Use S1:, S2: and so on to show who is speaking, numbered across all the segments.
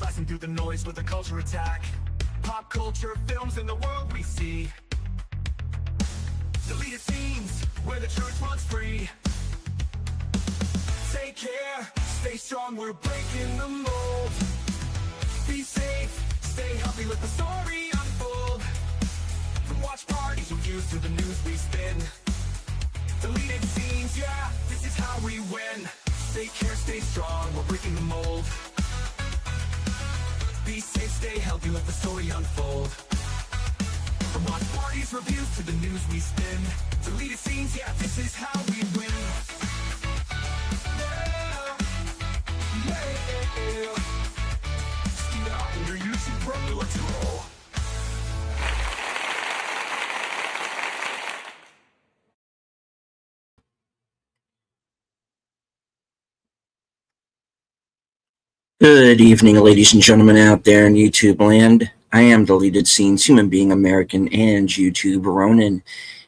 S1: Slicing through the noise with a culture attack. Pop culture, films in the world we see. Deleted scenes where the truth runs free. Take care, stay strong, we're breaking the mold. Be safe, stay healthy, let the story unfold. From watch parties reviews to the news we spin. Deleted scenes, yeah, this is how we win. Take care, stay strong, we're breaking the mold. Be safe, stay healthy, let the story unfold. From watch parties, reviews to the news we spin. Deleted scenes, yeah, this is how we win. Yeah, yeah. Steve out on your YouTube, bro, let's roll.
S2: Good evening, ladies and gentlemen out there in YouTube land. I am Deleted Scenes, human being American and YouTube Ronin,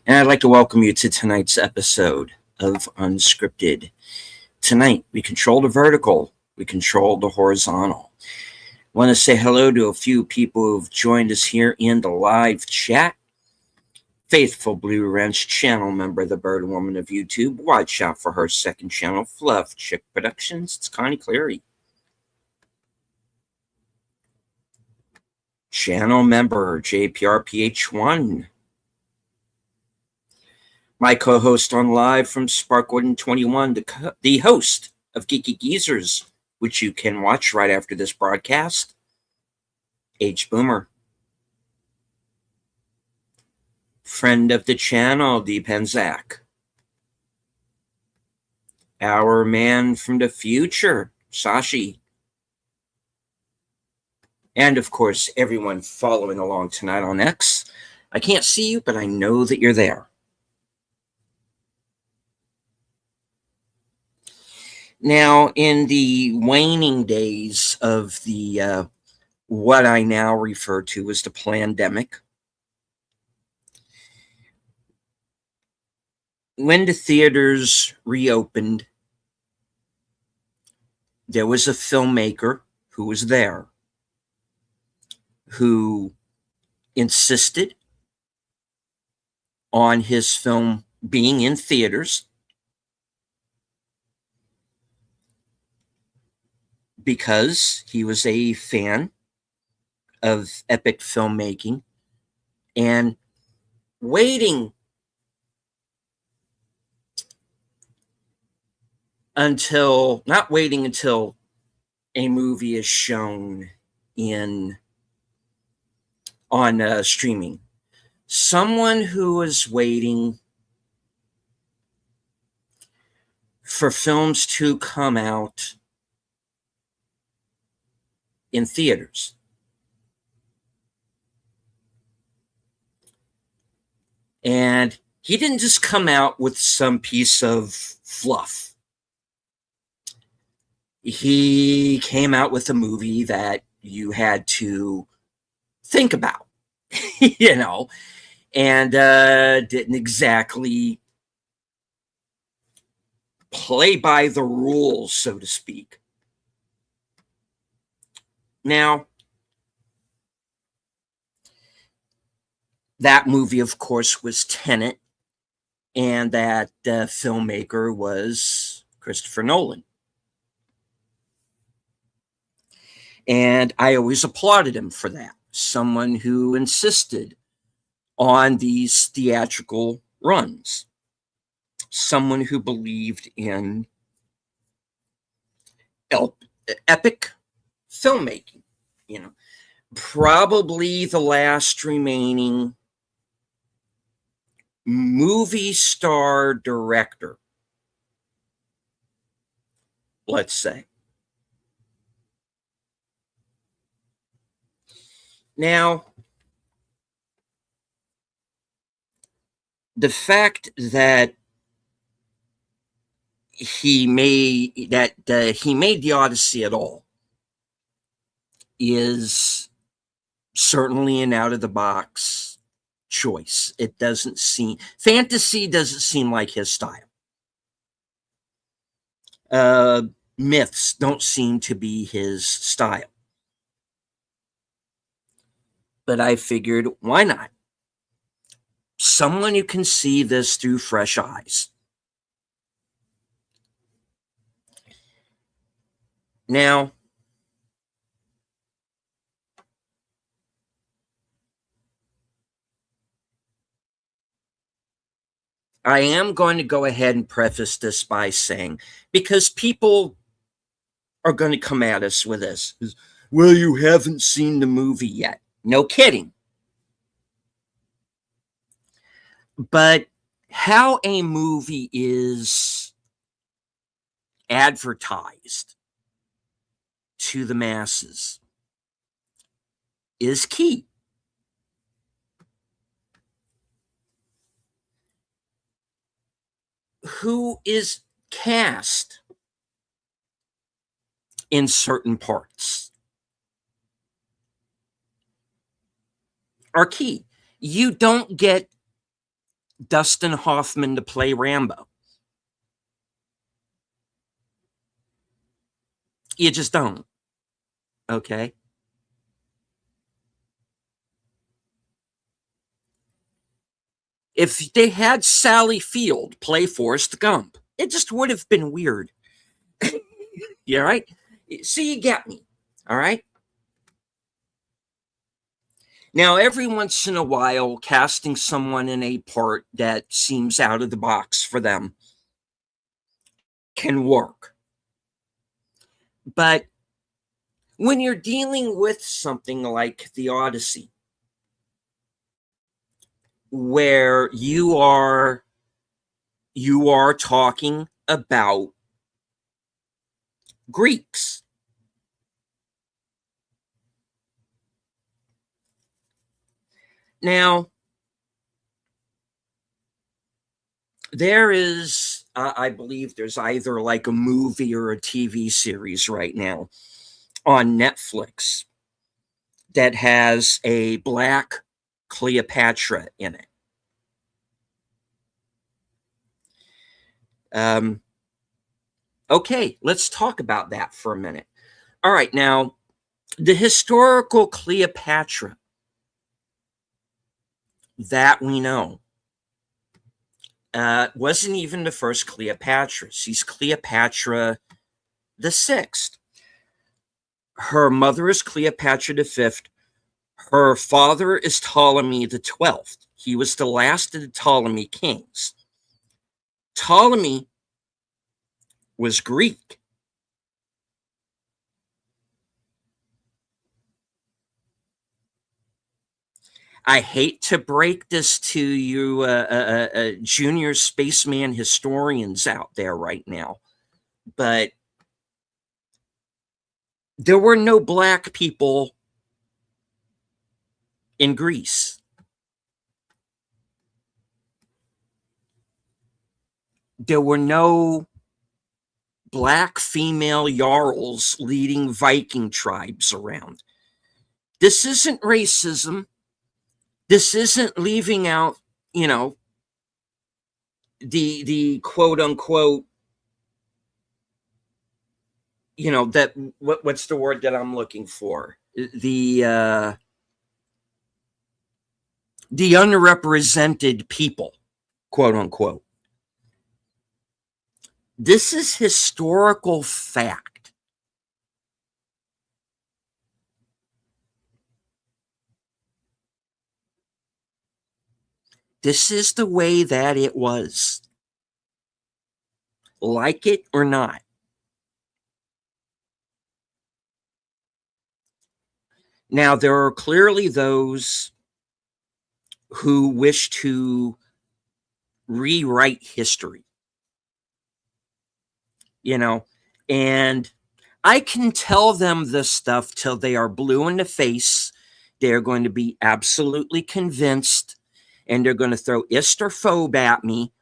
S2: and I'd like to welcome you to tonight's episode of Unscripted. Tonight, we control the vertical, we control the horizontal. I want to say hello to a few people who've joined us here in the live chat. Faithful Blue Wrench, channel member of the Bird Woman of YouTube. Watch out for her second channel, Fluff Chick Productions. It's Connie Cleary. Channel member JPRPH1. My co-host on live from Sparkwood21, the host of Geeky Geezers, which you can watch right after this broadcast, H Boomer. Friend of the channel, D Penzak. Our man from the future, Sashi. And, of course, everyone following along tonight on X. I can't see you, but I know that you're there. Now, in the waning days of the what I now refer to as the plandemic, when the theaters reopened, there was a filmmaker who was there, who insisted on his film being in theaters because he was a fan of epic filmmaking and not waiting until a movie is shown on streaming. Someone who is waiting for films to come out in theaters. And he didn't just come out with some piece of fluff. He came out with a movie that you had to think about, and didn't exactly play by the rules, so to speak. Now, that movie, of course, was Tenet, and that filmmaker was Christopher Nolan. And I always applauded him for that. Someone who insisted on these theatrical runs. Someone who believed in epic filmmaking. Probably the last remaining movie star director, let's say. Now, the fact that he made the Odyssey at all is certainly an out-of-the-box choice. Fantasy doesn't seem like his style. Myths don't seem to be his style. but I figured, why not? Someone who can see this through fresh eyes. Now, I am going to go ahead and preface this by saying, because people are going to come at us with this, well, you haven't seen the movie yet. No kidding. But how a movie is advertised to the masses is key. Who is cast in certain parts are key. You don't get Dustin Hoffman to play Rambo. You just don't. Okay? If they had Sally Field play Forrest Gump, it just would have been weird. Yeah, right? So you get me. All right? Now, every once in a while, casting someone in a part that seems out of the box for them can work. But when you're dealing with something like the Odyssey, where you are talking about Greeks, now there is I believe there's either like a movie or a TV series right now on Netflix that has a black Cleopatra in it. Okay, let's talk about that for a minute. All right, now, the historical Cleopatra that we know wasn't even the first Cleopatra. She's Cleopatra the Sixth. Her mother is Cleopatra the Fifth. Her father is Ptolemy the 12th. He was the last of the Ptolemy kings. Ptolemy was Greek. I hate to break this to you, junior spaceman historians out there right now, but there were no black people in Greece. There were no black female jarls leading Viking tribes around. This isn't racism. This isn't leaving out, the quote unquote, that what's the word that I'm looking for? The unrepresented people, quote unquote. This is historical fact. This is the way that it was. Like it or not. Now, there are clearly those who wish to rewrite history. And I can tell them this stuff till they are blue in the face. They're going to be absolutely convinced, and they're going to throw istrophobe at me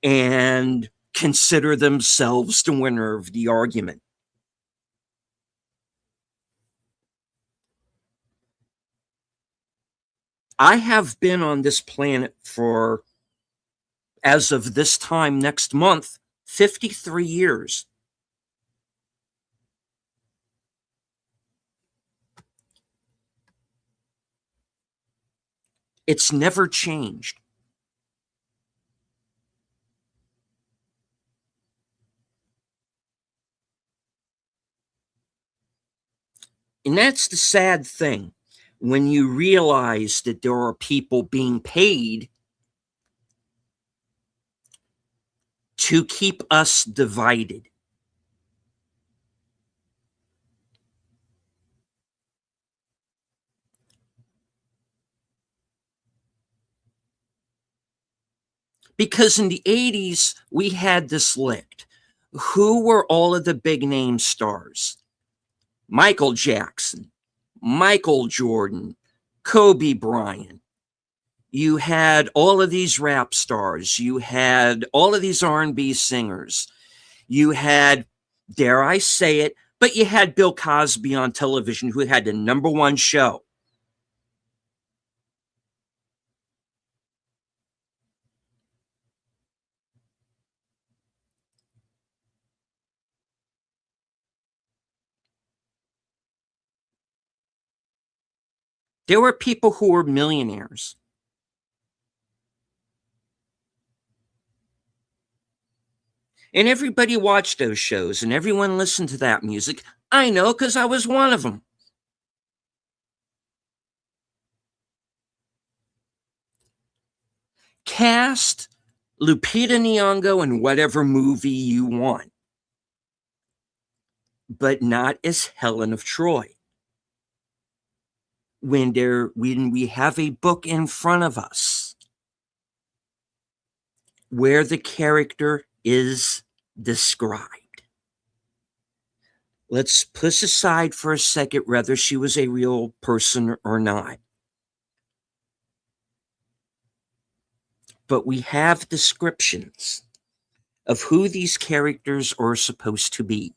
S2: and consider themselves the winner of the argument. I have been on this planet for, as of this time next month, 53 years. It's never changed. And that's the sad thing when you realize that there are people being paid to keep us divided. Because in the 80s, we had this licked. Who were all of the big name stars? Michael Jackson, Michael Jordan, Kobe Bryant. You had all of these rap stars. You had all of these R&B singers. You had, dare I say it, but you had Bill Cosby on television, who had the #1 show. There were people who were millionaires. And everybody watched those shows and everyone listened to that music. I know because I was one of them. Cast Lupita Nyong'o in whatever movie you want, but not as Helen of Troy. When we have a book in front of us where the character is described. Let's push aside for a second whether she was a real person or not. But we have descriptions of who these characters are supposed to be.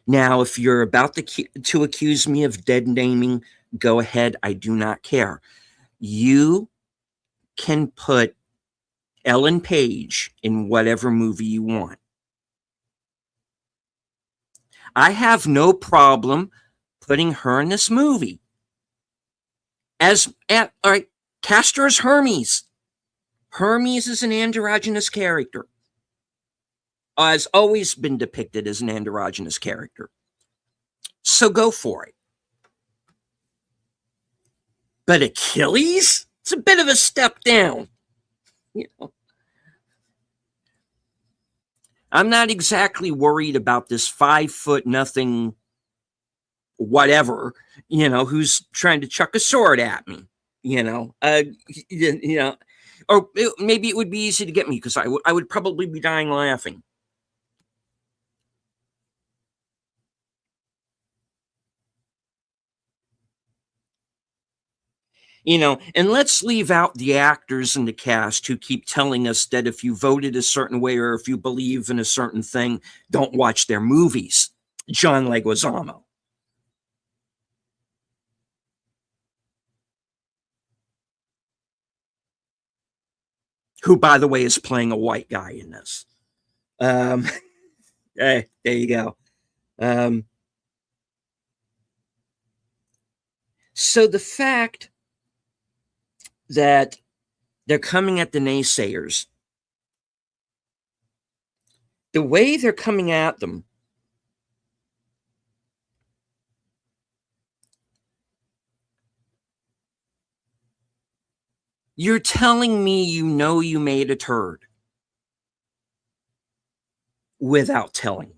S2: Now, if you're about to accuse me of dead naming, go ahead. I do not care. You can put Ellen Page in whatever movie you want. I have no problem putting her in this movie. All right, cast her as Hermes. Hermes is an androgynous character. Has always been depicted as an androgynous character. So go for it. But Achilles? It's a bit of a step down. You know, I'm not exactly worried about this 5'0" whatever, who's trying to chuck a sword at me, you know, or maybe it would be easy to get me because I would probably be dying laughing. And let's leave out the actors and the cast who keep telling us that if you voted a certain way or if you believe in a certain thing, don't watch their movies. John Leguizamo. Who, by the way, is playing a white guy in this. Um, there you go. So the fact that they're coming at the naysayers, the way they're coming at them, you're telling me you made a turd without telling me.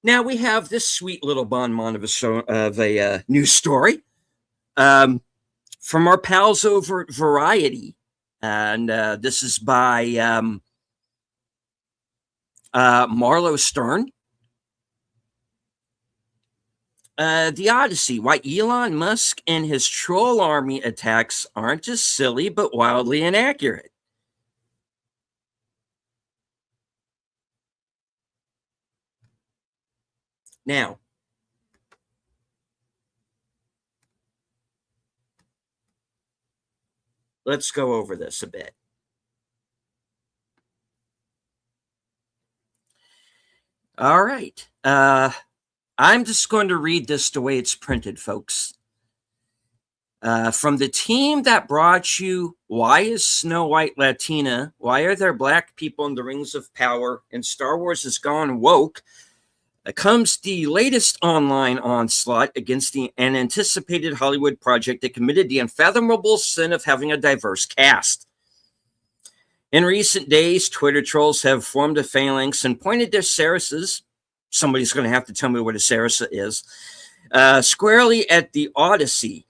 S2: Now we have this sweet little bonbon of a news story from our pals over at Variety, and this is by Marlo Stern. The Odyssey: Why Elon Musk and his troll army attacks aren't just silly but wildly inaccurate. Now, let's go over this a bit. All right. I'm just going to read this the way it's printed, folks. From the team that brought you Why is Snow White Latina? Why are there black people in the Rings of Power? And Star Wars has gone woke. Comes the latest online onslaught against an anticipated Hollywood project that committed the unfathomable sin of having a diverse cast. In recent days, Twitter trolls have formed a phalanx and pointed their Saras's, somebody's going to have to tell me what a Sarasa is, squarely at the Odyssey,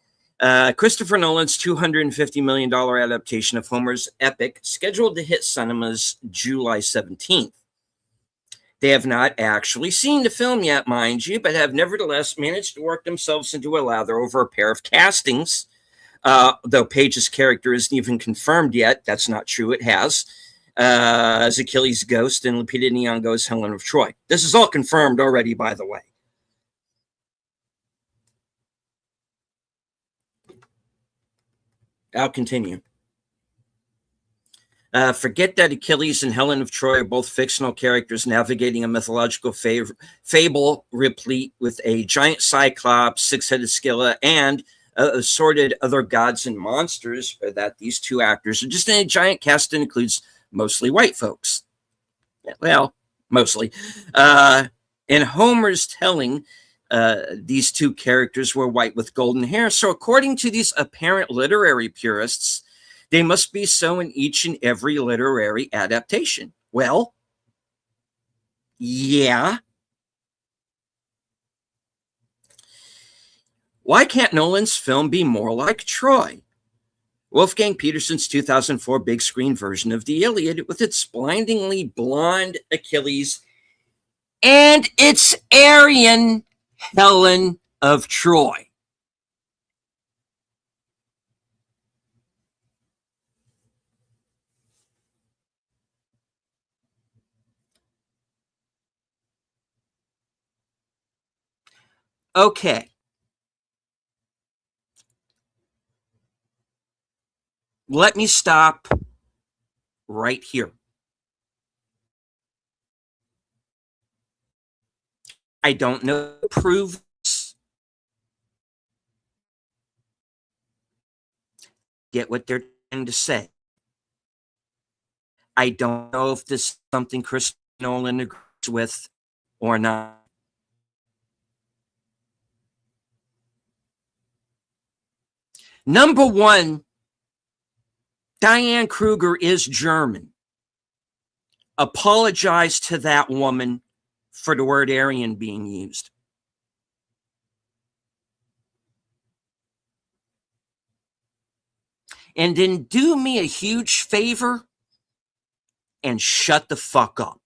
S2: Christopher Nolan's $250 million adaptation of Homer's epic, scheduled to hit cinemas July 17th. They have not actually seen the film yet, mind you, but have nevertheless managed to work themselves into a lather over a pair of castings. Though Paige's character isn't even confirmed yet. That's not true. It has. As Achilles' ghost and Lupita Nyong'o's Helen of Troy. This is all confirmed already, by the way. I'll continue. Forget that Achilles and Helen of Troy are both fictional characters navigating a mythological fable replete with a giant cyclops, six-headed Scylla, and assorted other gods and monsters, or that these two actors are just in a giant cast that includes mostly white folks. Well, mostly. In Homer's telling, these two characters were white with golden hair. So according to these apparent literary purists, they must be so in each and every literary adaptation. Well, yeah. Why can't Nolan's film be more like Troy? Wolfgang Petersen's 2004 big screen version of the Iliad with its blindingly blonde Achilles and its Aryan Helen of Troy. Okay. Let me stop right here. I don't know prove get what they're trying to say. I don't know if this is something Chris Nolan agrees with or not. Number one, Diane Kruger is German. Apologize to that woman for the word Aryan being used. And then do me a huge favor and shut the fuck up.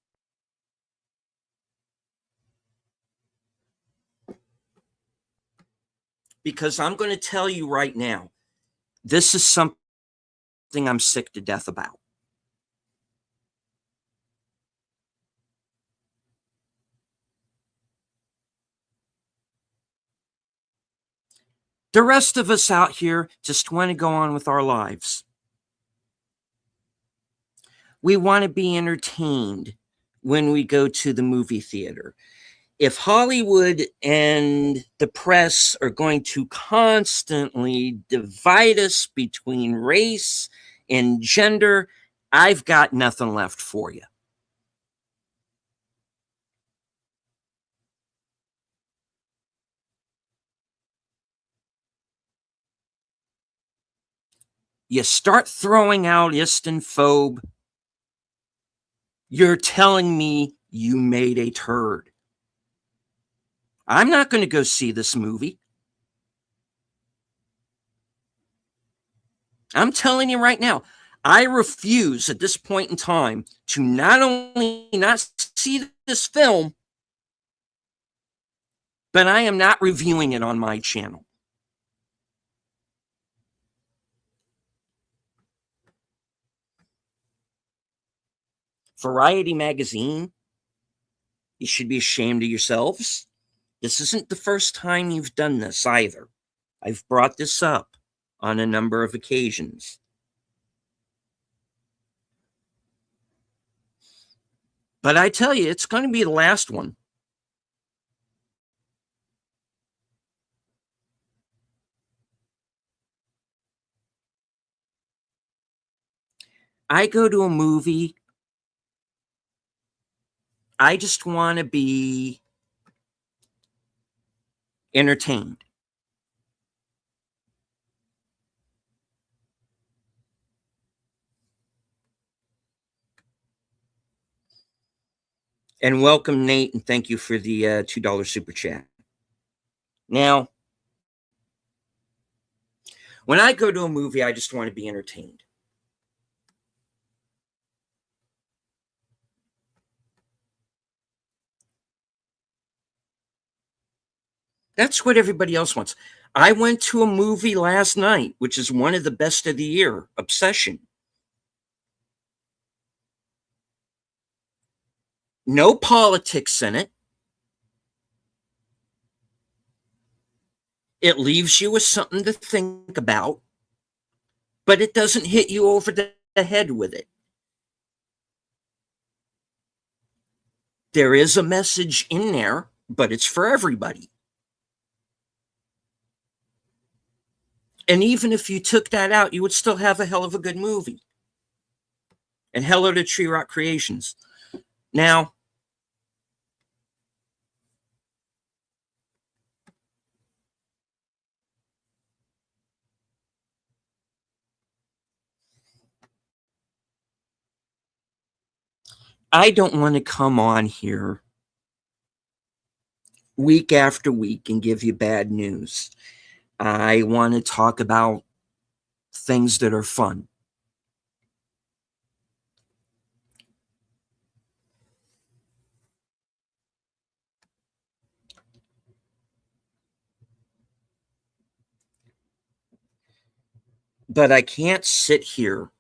S2: Because I'm going to tell you right now, this is something I'm sick to death about. The rest of us out here just want to go on with our lives. We want to be entertained when we go to the movie theater. If Hollywood and the press are going to constantly divide us between race and gender, I've got nothing left for you. You start throwing out ist and phobe, you're telling me you made a turd. I'm not going to go see this movie. I'm telling you right now, I refuse at this point in time to not only not see this film, but I am not reviewing it on my channel. Variety magazine, you should be ashamed of yourselves. This isn't the first time you've done this either. I've brought this up on a number of occasions. But I tell you, it's going to be the last one. I go to a movie, I just want to be entertained. And welcome, Nate, and thank you for the $2 super chat. Now, when I go to a movie, I just want to be entertained. That's what everybody else wants. I went to a movie last night, which is one of the best of the year, Obsession. No politics in it. It leaves you with something to think about, but it doesn't hit you over the head with it. There is a message in there, but it's for everybody. And even if you took that out, you would still have a hell of a good movie. And hello to Tree Rock Creations. Now, I don't want to come on here week after week and give you bad news. I want to talk about things that are fun. But I can't sit here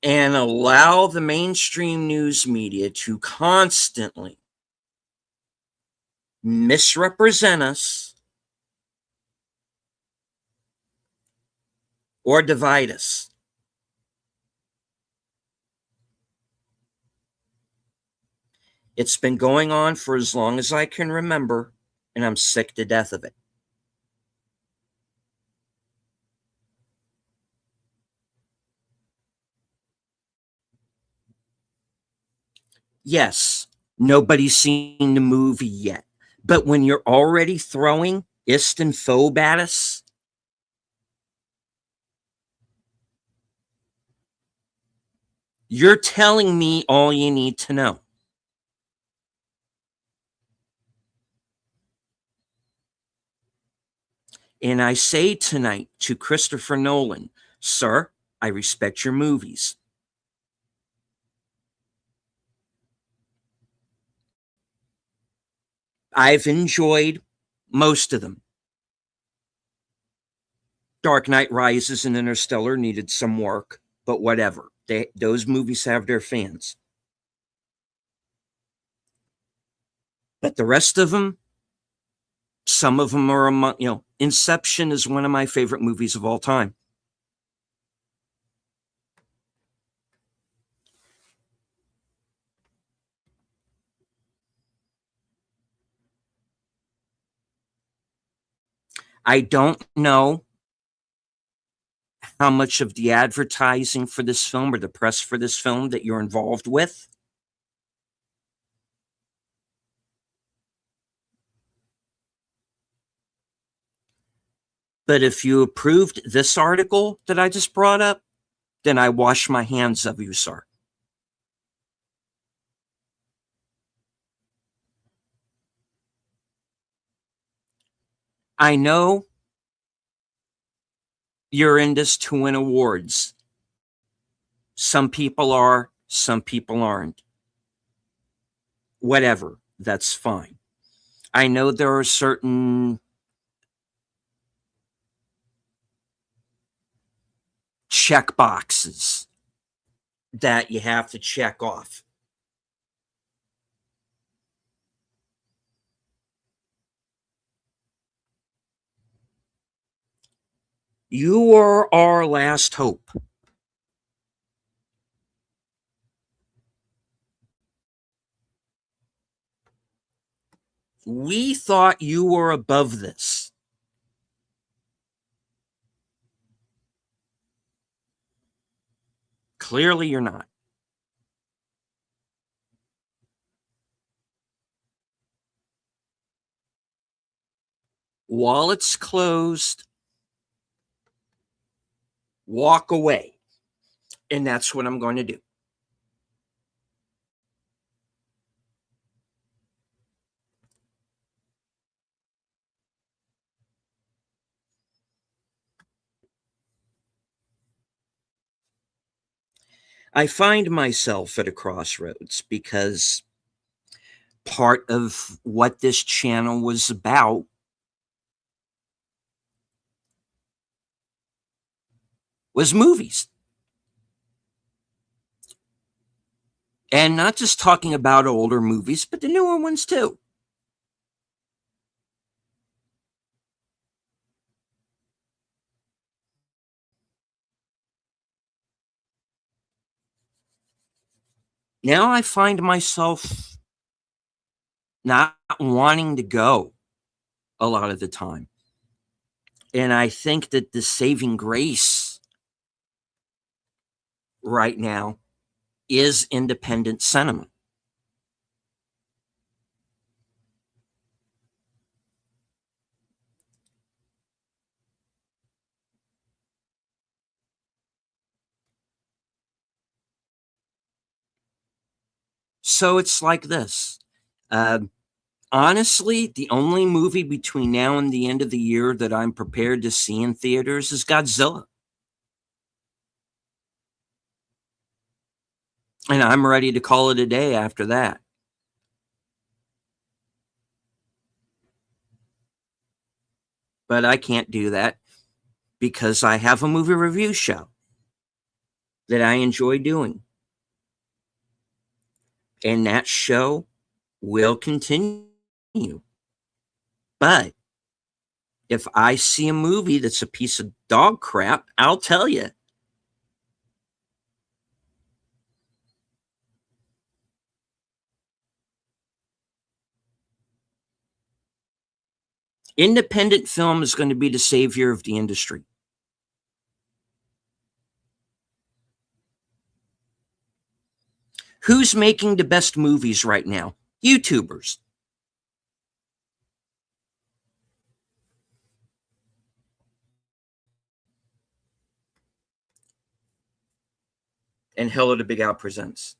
S2: and allow the mainstream news media to constantly misrepresent us or divide us. It's been going on for as long as I can remember, and I'm sick to death of it. Yes, nobody's seen the movie yet. But when you're already throwing ist and phobe at us, you're telling me all you need to know. And I say tonight to Christopher Nolan, sir, I respect your movies. I've enjoyed most of them. Dark Knight Rises and Interstellar needed some work, but whatever. Those movies have their fans. But the rest of them, some of them are, Inception is one of my favorite movies of all time. I don't know how much of the advertising for this film or the press for this film that you're involved with. But if you approved this article that I just brought up, then I wash my hands of you, sir. I know you're in this to win awards. Some people are, some people aren't. Whatever, that's fine. I know there are certain check boxes that you have to check off. You are our last hope. We thought you were above this. Clearly, you're not. While it's closed, walk away. And that's what I'm going to do. I find myself at a crossroads because part of what this channel was about was movies. And not just talking about older movies, but the newer ones too. Now I find myself not wanting to go a lot of the time. And I think that the saving grace right now is independent cinema. So it's like this. Uh, Honestly, the only movie between now and the end of the year that I'm prepared to see in theaters is Godzilla. And I'm ready to call it a day after that. But I can't do that because I have a movie review show that I enjoy doing. And that show will continue. But if I see a movie that's a piece of dog crap, I'll tell you. Independent film is going to be the savior of the industry. Who's making the best movies right now? YouTubers. And Hello to Big Al presents.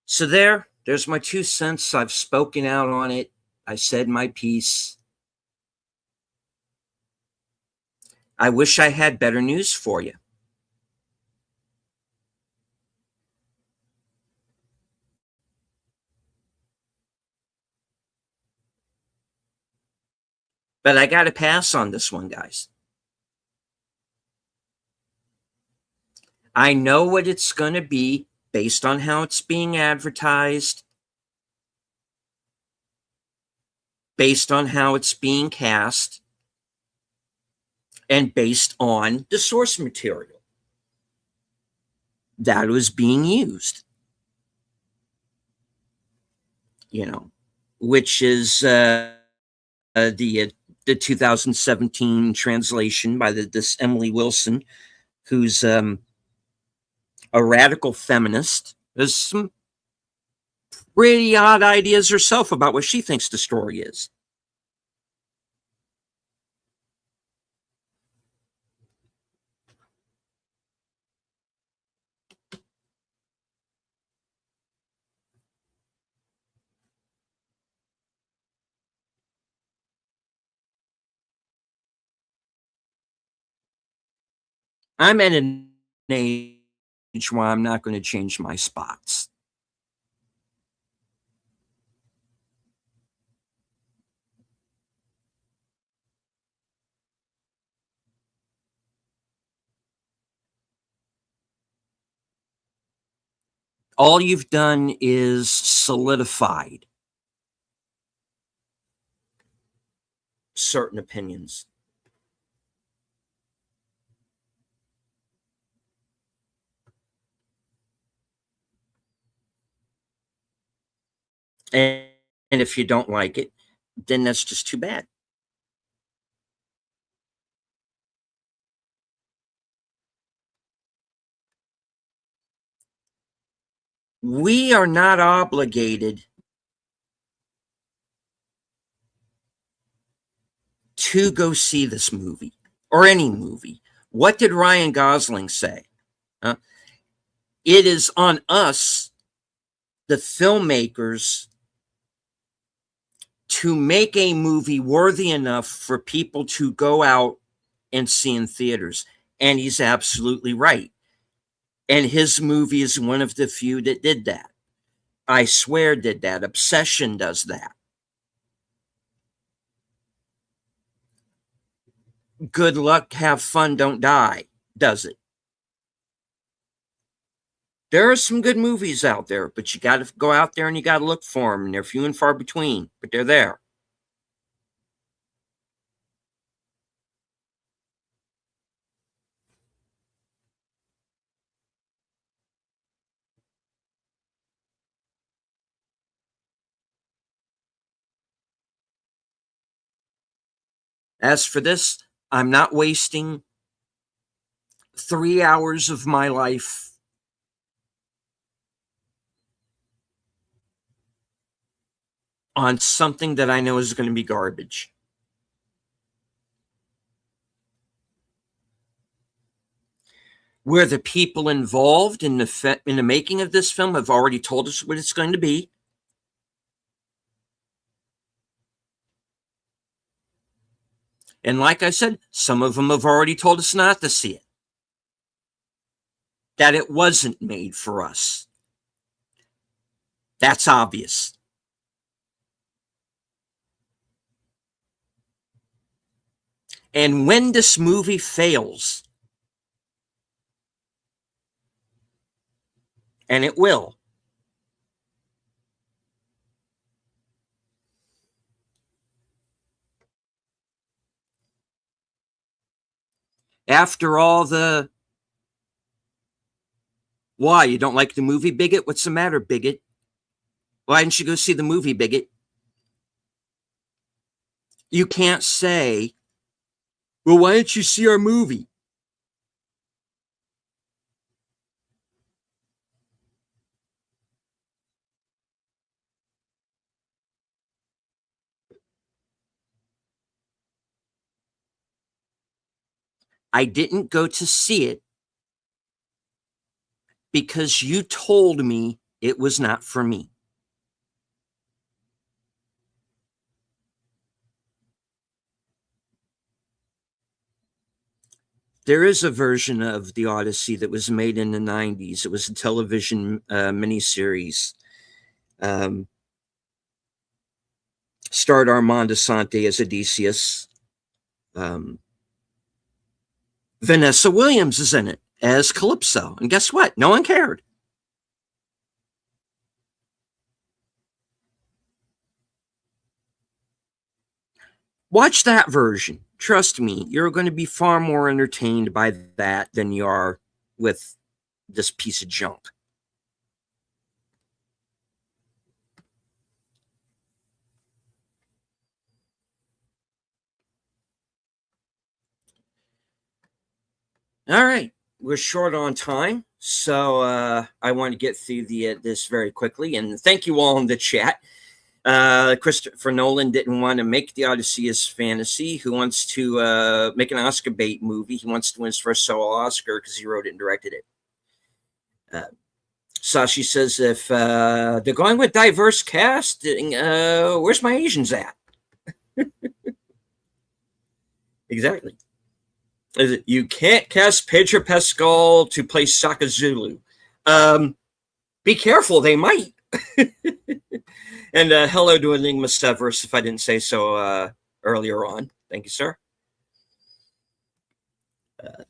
S2: So there's my 2 cents. I've spoken out on it. I said my piece. I wish I had better news for you. But I got to pass on this one, guys. I know what it's going to be based on how it's being advertised, based on how it's being cast, and based on the source material that was being used. You know, which is the 2017 translation by this Emily Wilson, who's a radical feminist. There's some pretty odd ideas herself about what she thinks the story is. I'm at an age where I'm not going to change my spots. all you've done is solidified certain opinions. And if you don't like it, then that's just too bad. We are not obligated to go see this movie or any movie. What did Ryan Gosling say? It is on us, the filmmakers, to make a movie worthy enough for people to go out and see in theaters. And he's absolutely right. And his movie is one of the few that did that. I Swear did that. Obsession does that. Good Luck, Have Fun, Don't Die does it. There are some good movies out there, but you got to go out there and you got to look for them. And they're few and far between, but they're there. As for this, I'm not wasting 3 hours of my life on something that I know is going to be garbage. Where the people involved in the making of this film have already told us what it's going to be. And like I said, some of them have already told us not to see it. That it wasn't made for us. That's obvious. And when this movie fails, and it will, after all the, why, you don't like the movie, bigot? What's the matter, bigot? Why didn't you go see the movie, bigot? You can't say, well, why didn't you see our movie? I didn't go to see it because you told me it was not for me. There is a version of the Odyssey that was made in the 90s. It was a television miniseries. Starred Armand Assante as Odysseus. Vanessa Williams is in it as Calypso. And guess what? No one cared. Watch that version. Trust me, you're going to be far more entertained by that than you are with this piece of junk. All right, we're short on time, so I want to get through this very quickly. And thank you all in the chat. Christopher Nolan didn't want to make the Odyssey his fantasy. Who wants to make an Oscar bait movie? He wants to win his first solo Oscar because he wrote it and directed it. Sashi says, if they're going with diverse casting, where's my Asians at? Exactly. You can't cast Pedro Pascal to play Shaka Zulu. Be careful, they might. And hello to Enigma Severus, if I didn't say so earlier on. Thank you, sir.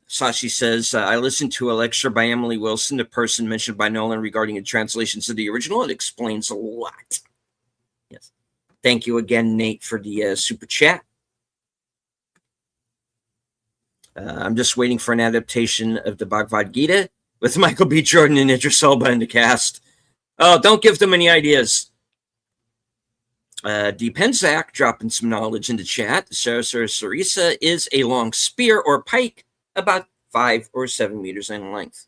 S2: Sashi says, I listened to a lecture by Emily Wilson, the person mentioned by Nolan regarding the translations of the original. It explains a lot. Yes. Thank you again, Nate, for the super chat. I'm just waiting for an adaptation of the Bhagavad Gita with Michael B. Jordan and Idris Elba in the cast. Oh, don't give them any ideas. Depenzak dropping some knowledge into chat. Sarisa is a long spear or pike about 5 or 7 meters in length.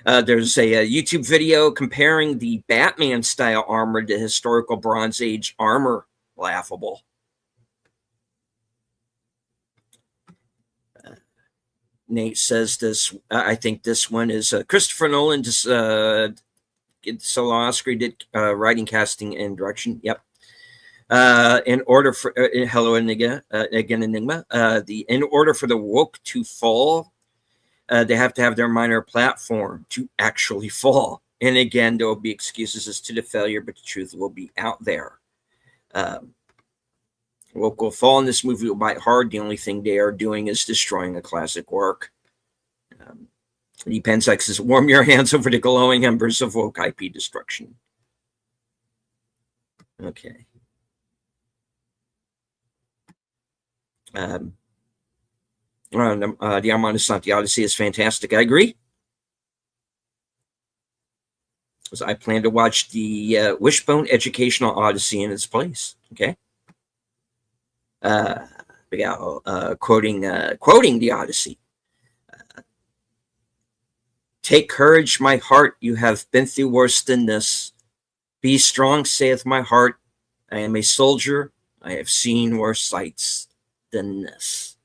S2: There's a YouTube video comparing the Batman style armor to historical Bronze Age armor. Laughable. Nate says this. I think this one is Christopher Nolan. Just solo Oscar did writing, casting, and direction. Yep. In order for hello Enigma, again Enigma. In order for the woke to fall, they have to have their minor platform to actually fall. And again, there will be excuses as to the failure, but the truth will be out there. Woke will fall, and this movie will bite hard. The only thing they are doing is destroying a classic work. The Pensex says, warm your hands over the glowing embers of woke IP destruction. Okay. The Armand the Odyssey is fantastic. I agree. So I plan to watch the Wishbone Educational Odyssey in its place. Okay. Quoting the Odyssey. Take courage, my heart. You have been through worse than this. Be strong, saith my heart. I am a soldier. I have seen worse sights than this.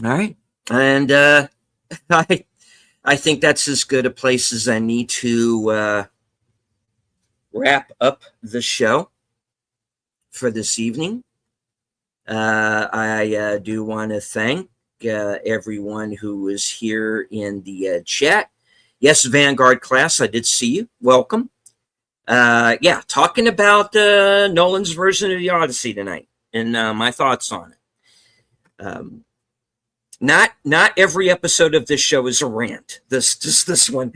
S2: All right. And I think that's as good a place as I need to wrap up the show for this evening. I do want to thank everyone who was here in the chat. Yes, Vanguard class, I did see you. Welcome. Talking about Nolan's version of the Odyssey tonight and my thoughts on it. Not every episode of this show is a rant. This one.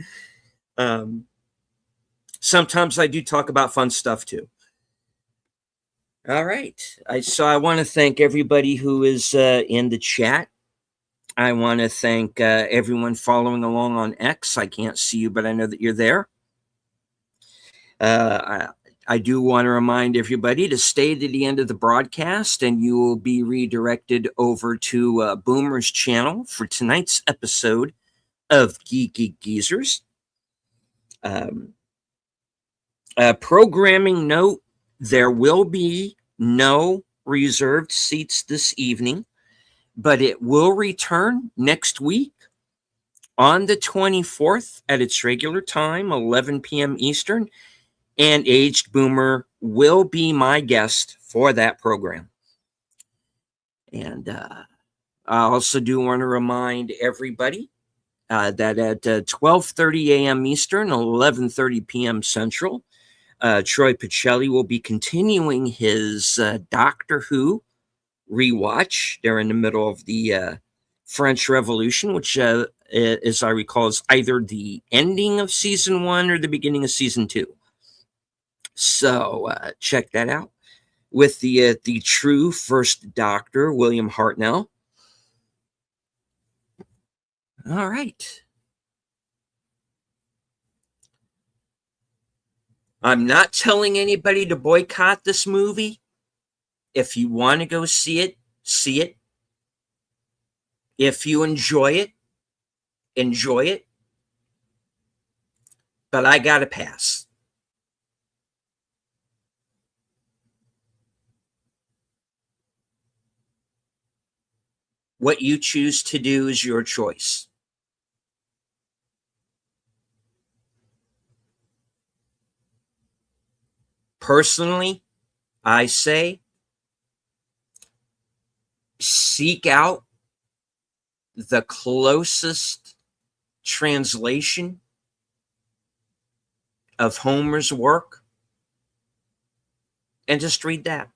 S2: Sometimes I do talk about fun stuff too. All right. I want to thank everybody who is in the chat. I want to thank everyone following along on X. I can't see you, but I know that you're there. I do want to remind everybody to stay to the end of the broadcast, and you will be redirected over to Boomer's channel for tonight's episode of Geeky Geezers. Programming note, there will be no reserved seats this evening, but it will return next week on the 24th at its regular time, 11 p.m. Eastern, and Aged Boomer will be my guest for that program. And I also do want to remind everybody that at 12:30 a.m. Eastern, 11:30 p.m. Central, Troy Pacelli will be continuing his Doctor Who rewatch. They're in the middle of the French Revolution, which, as I recall, is either the ending of season 1 or the beginning of season 2. So check that out with the true first Doctor, William Hartnell. All right. I'm not telling anybody to boycott this movie. If you want to go see it, see it. If you enjoy it, enjoy it. But I got to pass. What you choose to do is your choice. Personally, I say seek out the closest translation of Homer's work and just read that.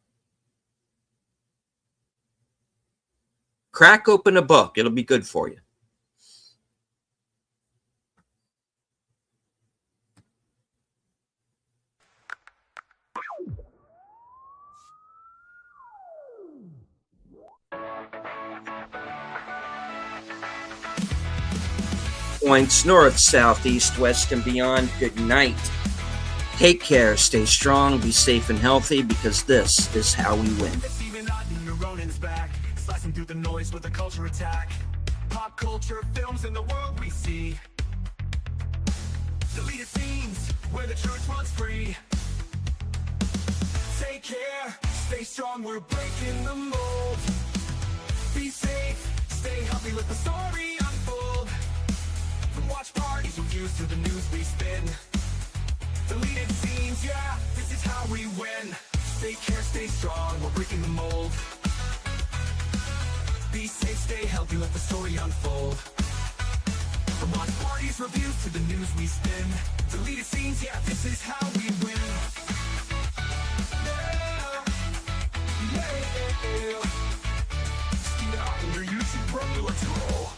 S2: Crack open a book. It'll be good for you. Points north, south, east, west, and beyond. Good night. Take care, stay strong, be safe and healthy, because this is how we win.
S1: It's even odd when Ronan's back, slicing through the noise with a culture attack. Pop culture, films, and the world we see. Deleted scenes where the truth runs free. Take care, stay strong, we're breaking the mold. Be safe, stay healthy, let the story unfold. From watch parties, reviews to the news we spin. Deleted scenes, yeah, this is how we win. Take care, stay strong, we're breaking the mold. Be safe, stay healthy, let the story unfold. From watch parties, reviews to the news we spin. Deleted scenes, yeah, this is how we win. Yeah, yeah. Steam out on your YouTube, bro, let's roll.